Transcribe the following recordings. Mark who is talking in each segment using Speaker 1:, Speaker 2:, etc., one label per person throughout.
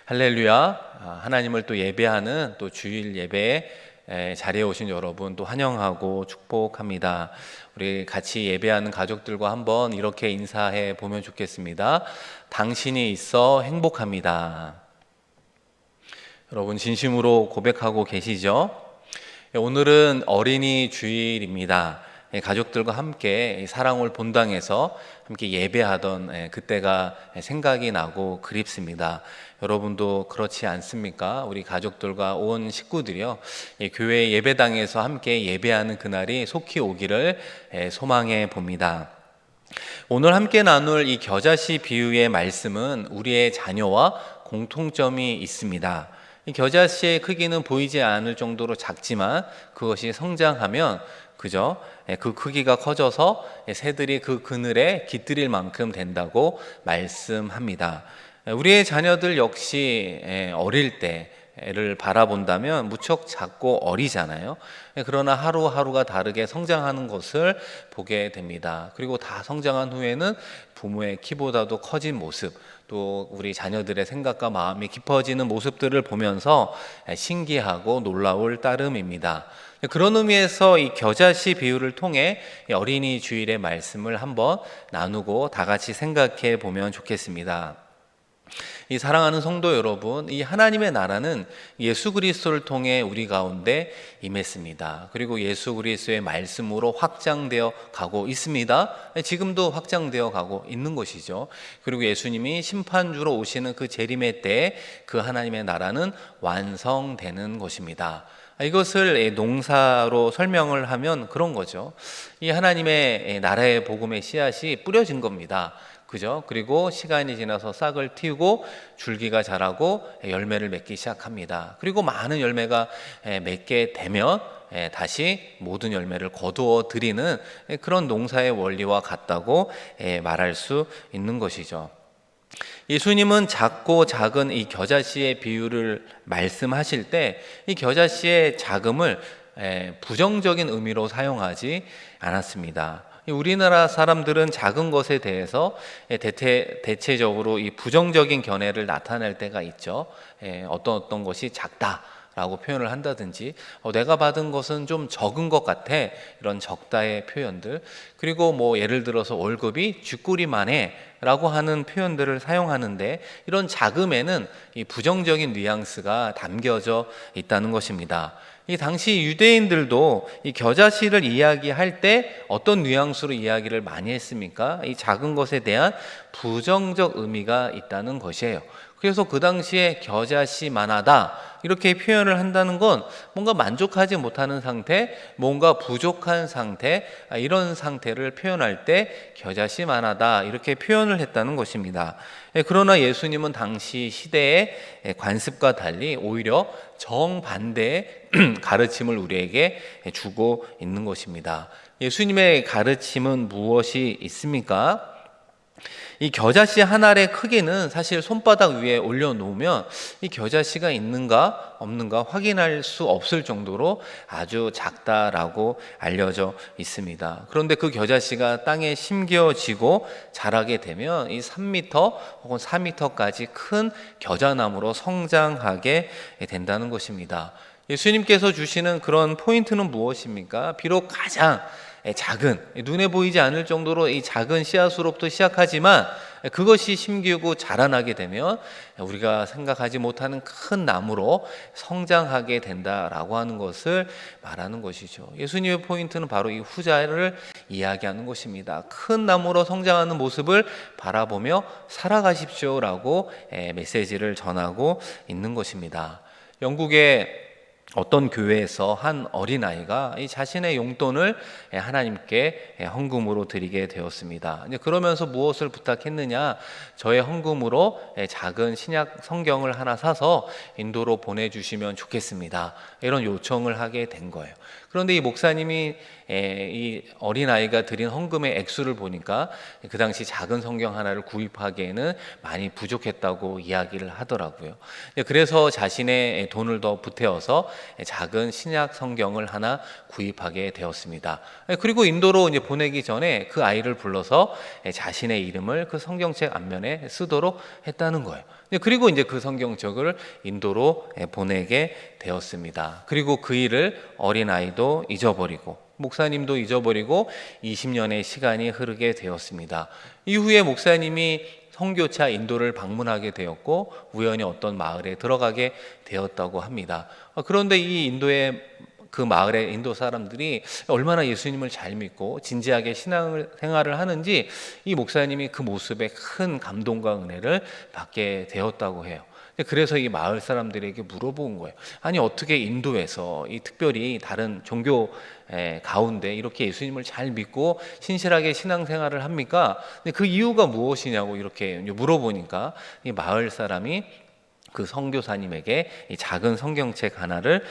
Speaker 1: 할렐루야. 하나님을 또 예배하는 또 주일 예배 자리에 오신 여러분 또 환영하고 축복합니다. 우리 같이 예배하는 가족들과 한번 이렇게 인사해 보면 좋겠습니다. 당신이 있어 행복합니다. 여러분 진심으로 고백하고 계시죠? 오늘은 어린이 주일입니다. 가족들과 함께 사랑홀 본당에서 함께 예배하던 그때가 생각이 나고 그립습니다. 여러분도 그렇지 않습니까? 우리 가족들과 온 식구들이요, 교회 예배당에서 함께 예배하는 그날이 속히 오기를 소망해 봅니다. 오늘 함께 나눌 이 겨자씨 비유의 말씀은 우리의 자녀와 공통점이 있습니다. 이 겨자씨의 크기는 보이지 않을 정도로 작지만 그것이 성장하면 그 크기가 커져서 새들이 그 그늘에 깃들일 만큼 된다고 말씀합니다. 우리의 자녀들 역시 어릴 때를 바라본다면 무척 작고 어리잖아요. 그러나 하루하루가 다르게 성장하는 것을 보게 됩니다. 그리고 다 성장한 후에는 부모의 키보다도 커진 모습, 또 우리 자녀들의 생각과 마음이 깊어지는 모습들을 보면서 신기하고 놀라울 따름입니다. 그런 의미에서 이 겨자씨 비유를 통해 어린이 주일의 말씀을 한번 나누고 다 같이 생각해 보면 좋겠습니다. 이 사랑하는 성도 여러분, 이 하나님의 나라는 예수 그리스도를 통해 우리 가운데 임했습니다. 그리고 예수 그리스도의 말씀으로 확장되어 가고 있습니다. 지금도 확장되어 가고 있는 것이죠. 그리고 예수님이 심판주로 오시는 그 재림의 때에 그 하나님의 나라는 완성되는 것입니다. 이것을 농사로 설명을 하면 그런 거죠. 이 하나님의 나라의 복음의 씨앗이 뿌려진 겁니다. 그죠? 그리고 시간이 지나서 싹을 틔우고 줄기가 자라고 열매를 맺기 시작합니다. 그리고 많은 열매가 맺게 되면 다시 모든 열매를 거두어 드리는 그런 농사의 원리와 같다고 말할 수 있는 것이죠. 예수님은 작고 작은 이 겨자씨의 비유를 말씀하실 때 이 겨자씨의 작음을 부정적인 의미로 사용하지 않았습니다. 우리나라 사람들은 작은 것에 대해서 대체적으로 이 부정적인 견해를 나타낼 때가 있죠. 어떤 것이 작다라고 표현을 한다든지 내가 받은 것은 좀 적은 것 같아, 이런 적다의 표현들, 그리고 뭐 예를 들어서 월급이 쥐꼬리만 해 라고 하는 표현들을 사용하는데, 이런 작음에는 이 부정적인 뉘앙스가 담겨져 있다는 것입니다. 이 당시 유대인들도 이 겨자씨를 이야기할 때 어떤 뉘앙스로 이야기를 많이 했습니까? 이 작은 것에 대한 부정적 의미가 있다는 것이에요. 그래서 그 당시에 겨자씨만하다 이렇게 표현을 한다는 건 뭔가 만족하지 못하는 상태, 뭔가 부족한 상태, 이런 상태를 표현할 때 겨자씨만하다 이렇게 표현을 했다는 것입니다. 그러나 예수님은 당시 시대의 관습과 달리 오히려 정반대의 가르침을 우리에게 주고 있는 것입니다. 예수님의 가르침은 무엇이 있습니까? 이 겨자씨 한 알의 크기는 사실 손바닥 위에 올려놓으면 이 겨자씨가 있는가 없는가 확인할 수 없을 정도로 아주 작다라고 알려져 있습니다. 그런데 그 겨자씨가 땅에 심겨지고 자라게 되면 이 3m 혹은 4m까지 큰 겨자나무로 성장하게 된다는 것입니다. 예수님께서 주시는 그런 포인트는 무엇입니까? 비록 가장 작은, 눈에 보이지 않을 정도로 이 작은 씨앗으로부터 시작하지만 그것이 심기고 자라나게 되면 우리가 생각하지 못하는 큰 나무로 성장하게 된다라고 하는 것을 말하는 것이죠. 예수님의 포인트는 바로 이 후자를 이야기하는 것입니다. 큰 나무로 성장하는 모습을 바라보며 살아가십시오라고 메시지를 전하고 있는 것입니다. 영국의 어떤 교회에서 한 어린아이가 이 자신의 용돈을 하나님께 헌금으로 드리게 되었습니다. 그러면서 무엇을 부탁했느냐? 저의 헌금으로 작은 신약 성경을 하나 사서 인도로 보내주시면 좋겠습니다. 이런 요청을 하게 된 거예요. 그런데 이 목사님이 이 어린아이가 드린 헌금의 액수를 보니까 그 당시 작은 성경 하나를 구입하기에는 많이 부족했다고 이야기를 하더라고요. 그래서 자신의 돈을 더 보태어서 작은 신약 성경을 하나 구입하게 되었습니다. 그리고 인도로 이제 보내기 전에 그 아이를 불러서 자신의 이름을 그 성경책 앞면에 쓰도록 했다는 거예요. 그리고 이제 그 성경책을 인도로 보내게 되었습니다. 그리고 그 일을 어린아이도 잊어버리고 목사님도 잊어버리고 20년의 시간이 흐르게 되었습니다. 이후에 목사님이 선교차 인도를 방문하게 되었고 우연히 어떤 마을에 들어가게 되었다고 합니다. 그런데 이 인도의 그 마을의 인도 사람들이 얼마나 예수님을 잘 믿고 진지하게 신앙생활을 하는지 이 목사님이 그 모습에 큰 감동과 은혜를 받게 되었다고 해요. 그래서 이 마을 사람들에게 물어본 거예요. 아니 어떻게 인도에서 이 특별히 다른 종교 가운데 이렇게 예수님을 잘 믿고 신실하게 신앙생활을 합니까? 근데 그 이유가 무엇이냐고 이렇게 물어보니까 이 마을 사람이 그 선교사님에게 이 작은 성경책 하나를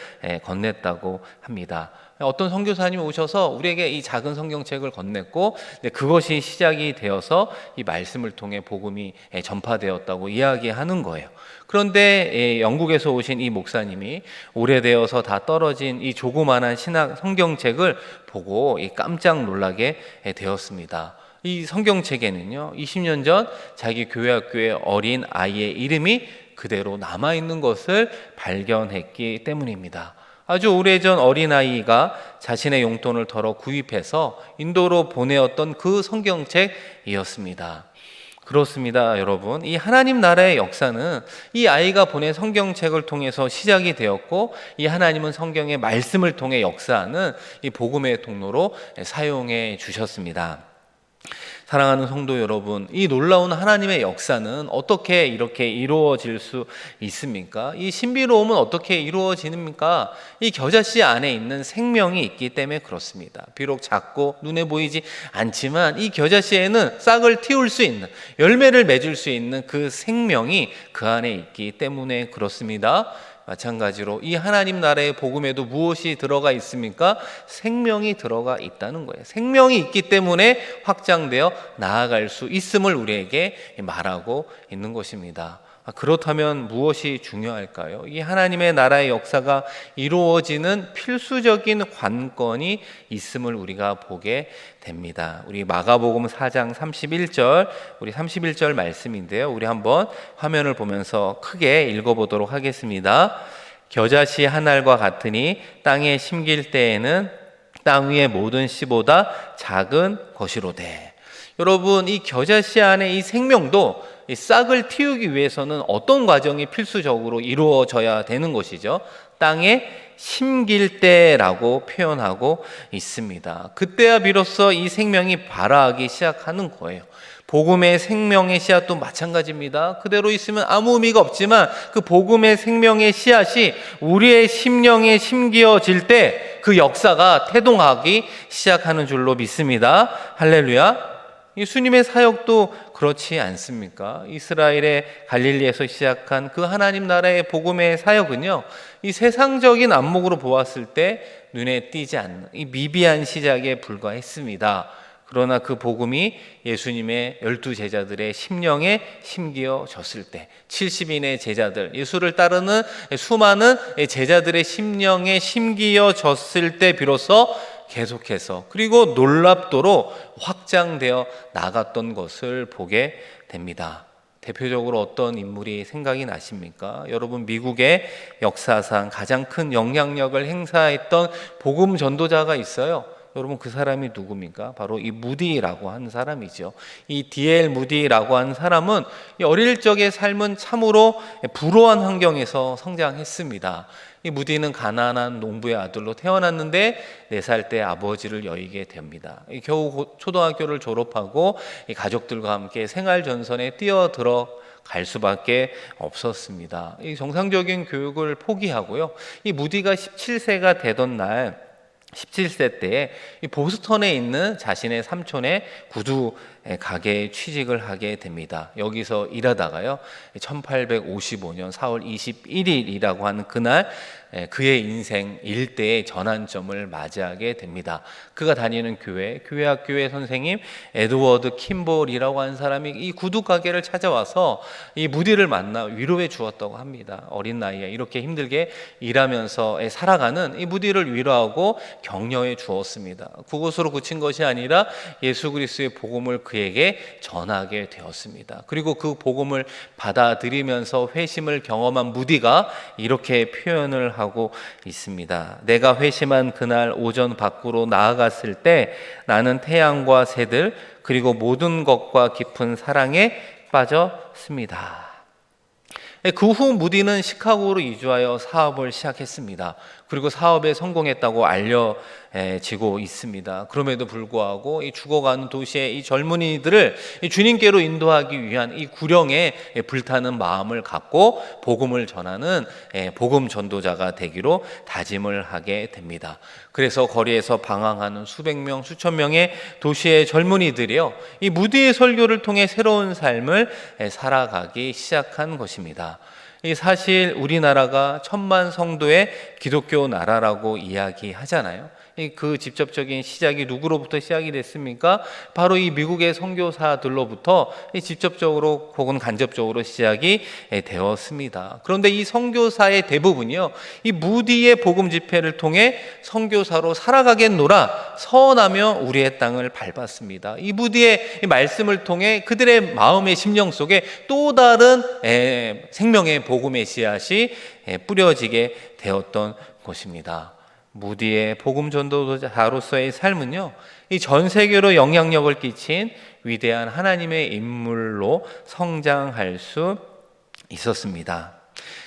Speaker 1: 건넸다고 합니다. 어떤 선교사님이 오셔서 우리에게 이 작은 성경책을 건넸고 그것이 시작이 되어서 이 말씀을 통해 복음이 전파되었다고 이야기하는 거예요. 그런데 영국에서 오신 이 목사님이 오래되어서 다 떨어진 이 조그만한 신학 성경책을 보고 깜짝 놀라게 되었습니다. 이 성경책에는요 20년 전 자기 교회 학교의 어린 아이의 이름이 그대로 남아있는 것을 발견했기 때문입니다. 아주 오래전 어린아이가 자신의 용돈을 덜어 구입해서 인도로 보내었던 그 성경책이었습니다. 그렇습니다, 여러분. 이 하나님 나라의 역사는 이 아이가 보낸 성경책을 통해서 시작이 되었고 이 하나님은 성경의 말씀을 통해 역사하는 이 복음의 통로로 사용해 주셨습니다. 사랑하는 성도 여러분, 이 놀라운 하나님의 역사는 어떻게 이렇게 이루어질 수 있습니까? 이 신비로움은 어떻게 이루어지는입니까? 이 겨자씨 안에 있는 생명이 있기 때문에 그렇습니다. 비록 작고 눈에 보이지 않지만 이 겨자씨에는 싹을 틔울 수 있는, 열매를 맺을 수 있는 그 생명이 그 안에 있기 때문에 그렇습니다. 마찬가지로 이 하나님 나라의 복음에도 무엇이 들어가 있습니까? 생명이 들어가 있다는 거예요. 생명이 있기 때문에 확장되어 나아갈 수 있음을 우리에게 말하고 있는 것입니다. 그렇다면 무엇이 중요할까요? 이 하나님의 나라의 역사가 이루어지는 필수적인 관건이 있음을 우리가 보게 됩니다. 우리 마가복음 4장 31절, 우리 31절 말씀인데요. 우리 한번 화면을 보면서 크게 읽어보도록 하겠습니다. 겨자씨 한 알과 같으니 땅에 심길 때에는 땅 위의 모든 씨보다 작은 것이로되. 여러분, 이 겨자씨 안에 이 생명도 이 싹을 틔우기 위해서는 어떤 과정이 필수적으로 이루어져야 되는 것이죠? 땅에 심길 때라고 표현하고 있습니다. 그때야 비로소 이 생명이 발화하기 시작하는 거예요. 복음의 생명의 씨앗도 마찬가지입니다. 그대로 있으면 아무 의미가 없지만 그 복음의 생명의 씨앗이 우리의 심령에 심기어질 때 그 역사가 태동하기 시작하는 줄로 믿습니다. 할렐루야. 예수님의 사역도 그렇지 않습니까? 이스라엘의 갈릴리에서 시작한 그 하나님 나라의 복음의 사역은요, 이 세상적인 안목으로 보았을 때 눈에 띄지 않는 이 미비한 시작에 불과했습니다. 그러나 그 복음이 예수님의 12제자들의 심령에 심기어졌을 때 70인의 제자들, 예수를 따르는 수많은 제자들의 심령에 심기어졌을 때 비로소 계속해서 그리고 놀랍도록 확장되어 나갔던 것을 보게 됩니다. 대표적으로 어떤 인물이 생각이 나십니까? 여러분, 미국의 역사상 가장 큰 영향력을 행사했던 복음 전도자가 있어요. 여러분, 그 사람이 누굽니까? 바로 이 무디라고 하는 사람이죠. 이 D.L. 무디라고 하는 사람은 어릴 적의 삶은 참으로 불우한 환경에서 성장했습니다. 이 무디는 가난한 농부의 아들로 태어났는데 4살 때 아버지를 여의게 됩니다. 겨우 초등학교를 졸업하고 이 가족들과 함께 생활전선에 뛰어들어 갈 수밖에 없었습니다. 이 정상적인 교육을 포기하고요. 이 무디가 17세가 되던 날 17세 때에 이 보스턴에 있는 자신의 삼촌의 구두 가게에 취직을 하게 됩니다. 여기서 일하다가요, 1855년 4월 21일이라고 하는 그날 그의 인생 일대의 전환점을 맞이하게 됩니다. 그가 다니는 교회학교의 선생님 에드워드 킴볼이라고 하는 사람이 이 구두 가게를 찾아와서 이 무디를 만나 위로해 주었다고 합니다. 어린 나이에 이렇게 힘들게 일하면서 살아가는 이 무디를 위로하고 격려해 주었습니다. 그곳으로 그친 것이 아니라 예수 그리스도의 복음을 그에게 전하게 되었습니다. 그리고 그 복음을 받아들이면서 회심을 경험한 무디가 이렇게 표현을 하고 있습니다. 내가 회심한 그날 오전 밖으로 나아갔을 때 나는 태양과 새들 그리고 모든 것과 깊은 사랑에 빠졌습니다. 그 후 무디는 시카고로 이주하여 사업을 시작했습니다. 그리고 사업에 성공했다고 알려지고 있습니다. 그럼에도 불구하고 이 죽어가는 도시의 이 젊은이들을 주님께로 인도하기 위한 이 구령에 불타는 마음을 갖고 복음을 전하는 복음 전도자가 되기로 다짐을 하게 됩니다. 그래서 거리에서 방황하는 수백 명, 수천 명의 도시의 젊은이들이요, 이 무디의 설교를 통해 새로운 삶을 살아가기 시작한 것입니다. 사실 우리나라가 1000만 성도의 기독교 나라라고 이야기하잖아요. 그 직접적인 시작이 누구로부터 시작이 됐습니까? 바로 이 미국의 선교사들로부터 직접적으로 혹은 간접적으로 시작이 되었습니다. 그런데 이 선교사의 대부분이요, 이 무디의 복음 집회를 통해 선교사로 살아가겠노라 서원하며 우리의 땅을 밟았습니다. 이 무디의 말씀을 통해 그들의 마음의 심령 속에 또 다른 생명의 복음의 씨앗이 뿌려지게 되었던 것입니다. 무디의 복음 전도자로서의 삶은요, 이 전 세계로 영향력을 끼친 위대한 하나님의 인물로 성장할 수 있었습니다.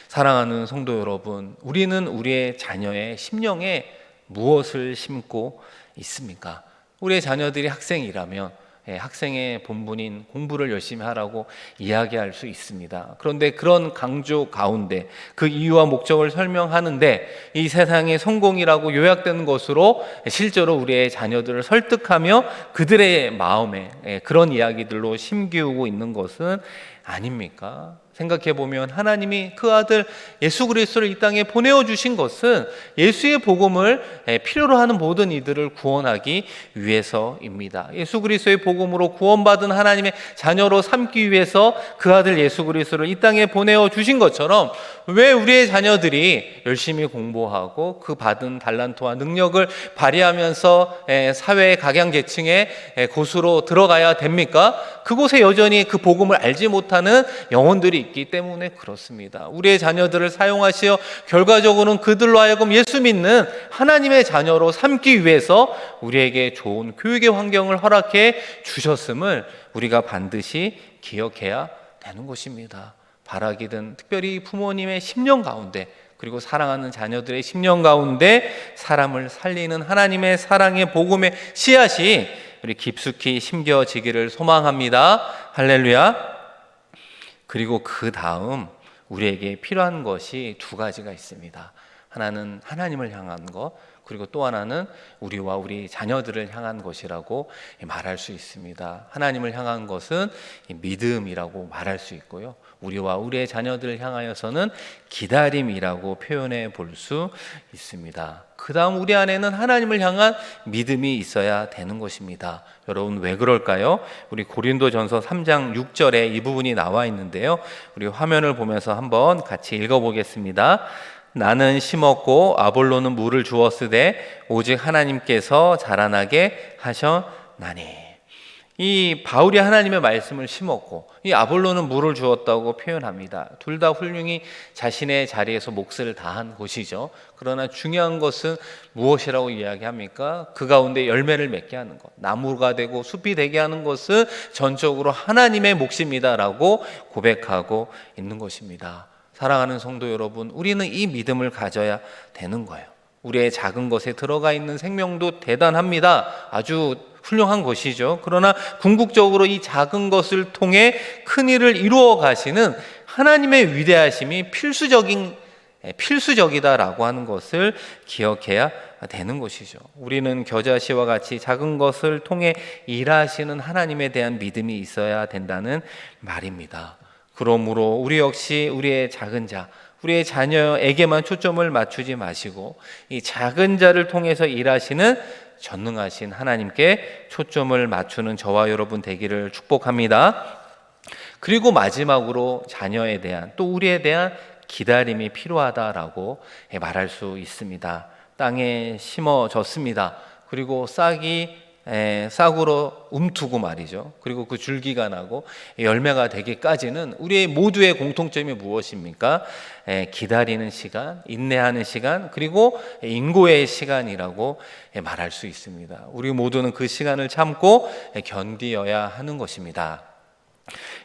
Speaker 1: 사랑하는 성도 여러분, 우리는 우리의 자녀의 심령에 무엇을 심고 있습니까? 우리의 자녀들이 학생이라면 학생의 본분인 공부를 열심히 하라고 이야기할 수 있습니다. 그런데 그런 강조 가운데 그 이유와 목적을 설명하는데 이 세상의 성공이라고 요약되는 것으로 실제로 우리의 자녀들을 설득하며 그들의 마음에 그런 이야기들로 심기우고 있는 것은 아닙니까? 생각해보면 하나님이 그 아들 예수 그리스도를 이 땅에 보내어 주신 것은 예수의 복음을 필요로 하는 모든 이들을 구원하기 위해서입니다. 예수 그리스도의 복음으로 구원받은 하나님의 자녀로 삼기 위해서 그 아들 예수 그리스도를 이 땅에 보내어 주신 것처럼 왜 우리의 자녀들이 열심히 공부하고 그 받은 달란트와 능력을 발휘하면서 사회의 각양계층의 곳으로 들어가야 됩니까? 그곳에 여전히 그 복음을 알지 못하는 영혼들이 있기 때문에 그렇습니다. 우리의 자녀들을 사용하시어 결과적으로는 그들로 하여금 예수 믿는 하나님의 자녀로 삼기 위해서 우리에게 좋은 교육의 환경을 허락해 주셨음을 우리가 반드시 기억해야 되는 것입니다. 바라기든 특별히 부모님의 심령 가운데 그리고 사랑하는 자녀들의 심령 가운데 사람을 살리는 하나님의 사랑의 복음의 씨앗이 우리 깊숙이 심겨지기를 소망합니다. 할렐루야. 그리고 그 다음 우리에게 필요한 것이 두 가지가 있습니다. 하나는 하나님을 향한 것, 그리고 또 하나는 우리와 우리 자녀들을 향한 것이라고 말할 수 있습니다. 하나님을 향한 것은 믿음이라고 말할 수 있고요, 우리와 우리의 자녀들을 향하여서는 기다림이라고 표현해 볼 수 있습니다. 그 다음 우리 안에는 하나님을 향한 믿음이 있어야 되는 것입니다. 여러분 왜 그럴까요? 우리 고린도전서 3장 6절에 이 부분이 나와 있는데요, 우리 화면을 보면서 한번 같이 읽어보겠습니다. 나는 심었고 아볼로는 물을 주었으되 오직 하나님께서 자라나게 하셨나니. 이 바울이 하나님의 말씀을 심었고 이 아볼로는 물을 주었다고 표현합니다. 둘 다 훌륭히 자신의 자리에서 몫을 다한 것이죠. 그러나 중요한 것은 무엇이라고 이야기합니까? 그 가운데 열매를 맺게 하는 것, 나무가 되고 숲이 되게 하는 것은 전적으로 하나님의 몫입니다라고 고백하고 있는 것입니다. 사랑하는 성도 여러분, 우리는 이 믿음을 가져야 되는 거예요. 우리의 작은 것에 들어가 있는 생명도 대단합니다. 아주 훌륭한 것이죠. 그러나 궁극적으로 이 작은 것을 통해 큰 일을 이루어 가시는 하나님의 위대하심이 필수적인 필수적이다라고 하는 것을 기억해야 되는 것이죠. 우리는 겨자씨와 같이 작은 것을 통해 일하시는 하나님에 대한 믿음이 있어야 된다는 말입니다. 그러므로 우리 역시 우리의 작은 자, 우리의 자녀에게만 초점을 맞추지 마시고 이 작은 자를 통해서 일하시는 전능하신 하나님께 초점을 맞추는 저와 여러분 되기를 축복합니다. 그리고 마지막으로 자녀에 대한, 또 우리에 대한 기다림이 필요하다라고 말할 수 있습니다. 땅에 심어졌습니다. 그리고 싹으로 움트고 말이죠. 그리고 그 줄기가 나고 열매가 되기까지는 우리 모두의 공통점이 무엇입니까? 기다리는 시간, 인내하는 시간, 그리고 인고의 시간이라고 말할 수 있습니다. 우리 모두는 그 시간을 참고 견디어야 하는 것입니다.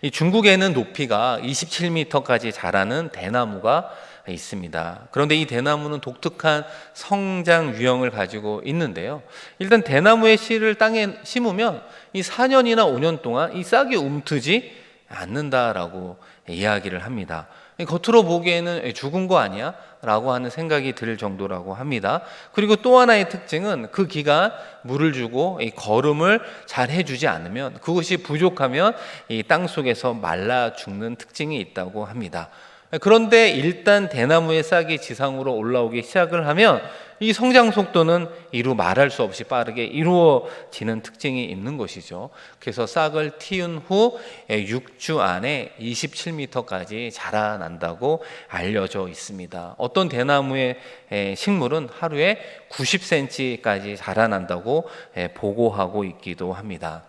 Speaker 1: 이 중국에는 높이가 27m까지 자라는 대나무가 있습니다. 그런데 이 대나무는 독특한 성장 유형을 가지고 있는데요. 일단 대나무의 씨를 땅에 심으면 이 4년이나 5년 동안 이 싹이 움트지 않는다라고 이야기를 합니다. 겉으로 보기에는 죽은 거 아니야? 라고 하는 생각이 들 정도라고 합니다. 그리고 또 하나의 특징은 그 기간 물을 주고 이 거름을 잘 해주지 않으면, 그것이 부족하면 이 땅 속에서 말라 죽는 특징이 있다고 합니다. 그런데 일단 대나무의 싹이 지상으로 올라오기 시작을 하면 이 성장 속도는 이루 말할 수 없이 빠르게 이루어지는 특징이 있는 것이죠. 그래서 싹을 틔운 후 6주 안에 27m까지 자라난다고 알려져 있습니다. 어떤 대나무의 식물은 하루에 90cm까지 자라난다고 보고하고 있기도 합니다.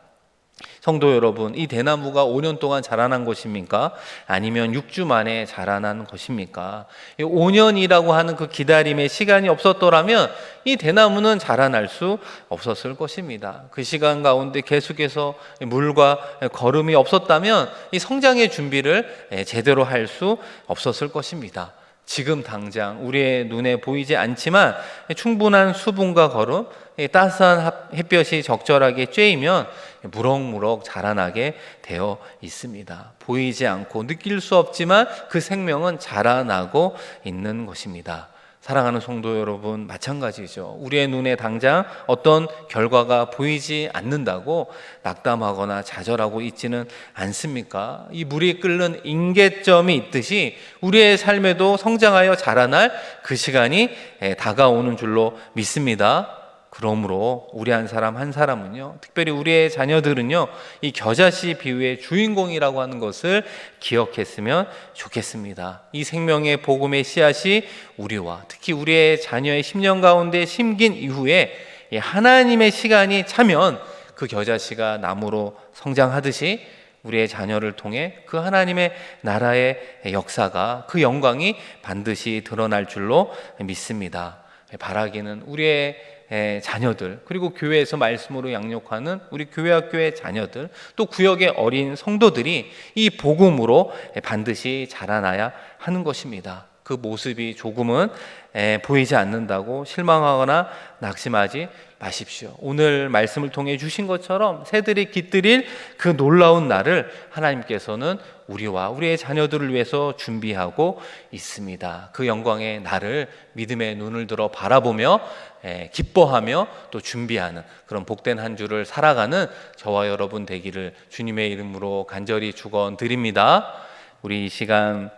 Speaker 1: 성도 여러분, 이 대나무가 5년 동안 자라난 것입니까? 아니면 6주 만에 자라난 것입니까? 5년이라고 하는 그 기다림의 시간이 없었더라면 이 대나무는 자라날 수 없었을 것입니다. 그 시간 가운데 계속해서 물과 거름이 없었다면 이 성장의 준비를 제대로 할 수 없었을 것입니다. 지금 당장 우리의 눈에 보이지 않지만 충분한 수분과 거름, 따스한 햇볕이 적절하게 쬐이면 무럭무럭 자라나게 되어 있습니다. 보이지 않고 느낄 수 없지만 그 생명은 자라나고 있는 것입니다. 사랑하는 성도 여러분, 마찬가지죠. 우리의 눈에 당장 어떤 결과가 보이지 않는다고 낙담하거나 좌절하고 있지는 않습니까? 이 물이 끓는 임계점이 있듯이 우리의 삶에도 성장하여 자라날 그 시간이 다가오는 줄로 믿습니다. 그러므로 우리 한 사람 한 사람은요, 특별히 우리의 자녀들은요, 이 겨자씨 비유의 주인공이라고 하는 것을 기억했으면 좋겠습니다. 이 생명의 복음의 씨앗이 우리와 특히 우리의 자녀의 10년 가운데 심긴 이후에 하나님의 시간이 차면 그 겨자씨가 나무로 성장하듯이 우리의 자녀를 통해 그 하나님의 나라의 역사가, 그 영광이 반드시 드러날 줄로 믿습니다. 바라기는 우리의 자녀들, 그리고 교회에서 말씀으로 양육하는 우리 교회학교의 자녀들, 또 구역의 어린 성도들이 이 복음으로 반드시 자라나야 하는 것입니다. 그 모습이 조금은 보이지 않는다고 실망하거나 낙심하지 마십시오. 오늘 말씀을 통해 주신 것처럼 새들이 깃들일 그 놀라운 날을 하나님께서는 우리와 우리의 자녀들을 위해서 준비하고 있습니다. 그 영광의 날을 믿음의 눈을 들어 바라보며 기뻐하며 또 준비하는 그런 복된 한 주를 살아가는 저와 여러분 되기를 주님의 이름으로 간절히 축원드립니다. 우리 이 시간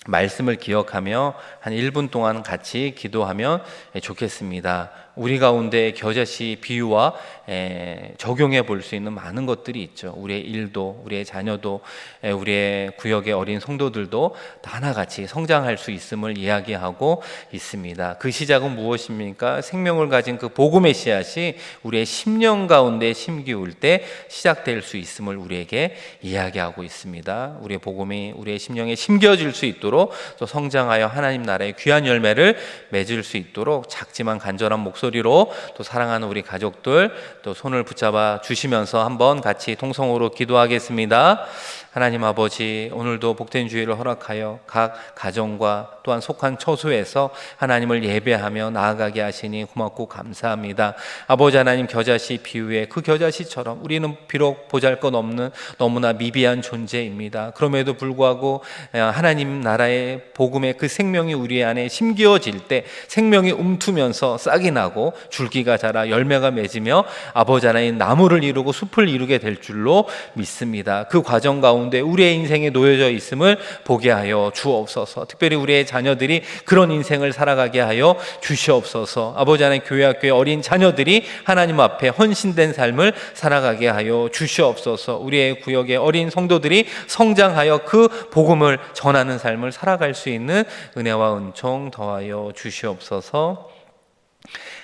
Speaker 1: 말씀을 기억하며 한 1분 동안 같이 기도하면 좋겠습니다. 우리 가운데 겨자씨 비유와 적용해 볼 수 있는 많은 것들이 있죠. 우리의 일도, 우리의 자녀도, 우리의 구역의 어린 성도들도 다 하나같이 성장할 수 있음을 이야기하고 있습니다. 그 시작은 무엇입니까? 생명을 가진 그 복음의 씨앗이 우리의 10년 가운데 심기울 때 시작될 수 있음을 우리에게 이야기하고 있습니다. 우리의 복음이 우리의 심령에 심겨질 수 있도록, 또 성장하여 하나님 나라의 귀한 열매를 맺을 수 있도록 작지만 간절한 목소리로 또 사랑하는 우리 가족들 또 손을 붙잡아 주시면서 한번 같이 통성으로 기도하겠습니다. 하나님 아버지, 오늘도 복된 주일을 허락하여 각 가정과 또한 속한 처소에서 하나님을 예배하며 나아가게 하시니 고맙고 감사합니다. 아버지 하나님, 겨자씨 비유에 그 겨자씨처럼 우리는 비록 보잘것없는 너무나 미비한 존재입니다. 그럼에도 불구하고 하나님 나라의 복음의 그 생명이 우리 안에 심기어질 때 생명이 움트면서 싹이 나고 줄기가 자라 열매가 맺으며 아버지 하나님 나무를 이루고 숲을 이루게 될 줄로 믿습니다. 그 과정 가운데 우리의 인생에 놓여져 있음을 보게 하여 주옵소서. 특별히 우리의 자녀들이 그런 인생을 살아가게 하여 주시옵소서. 아버지 하나님, 교회 학교의 어린 자녀들이 하나님 앞에 헌신된 삶을 살아가게 하여 주시옵소서. 우리의 구역의 어린 성도들이 성장하여 그 복음을 전하는 삶을 살아갈 수 있는 은혜와 은총 더하여 주시옵소서.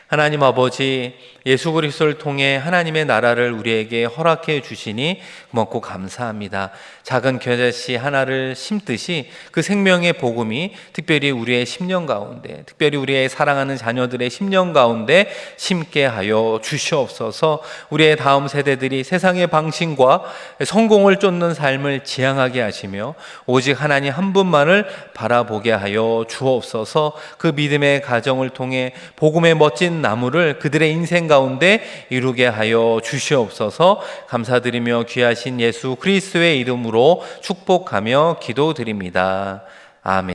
Speaker 1: 하나님 아버지, 예수 그리스도를 통해 하나님의 나라를 우리에게 허락해 주시니 고맙고 감사합니다. 작은 겨자씨 하나를 심듯이 그 생명의 복음이 특별히 우리의 심령 가운데, 특별히 우리의 사랑하는 자녀들의 심령 가운데 심게 하여 주시옵소서. 우리의 다음 세대들이 세상의 방식과 성공을 쫓는 삶을 지향하게 하시며 오직 하나님 한 분만을 바라보게 하여 주옵소서. 그 믿음의 가정을 통해 복음의 멋진 나무를 그들의 인생 가운데 이루게 하여 주시옵소서. 감사드리며 귀하신 예수 그리스도의 이름으로 축복하며 기도드립니다. 아멘.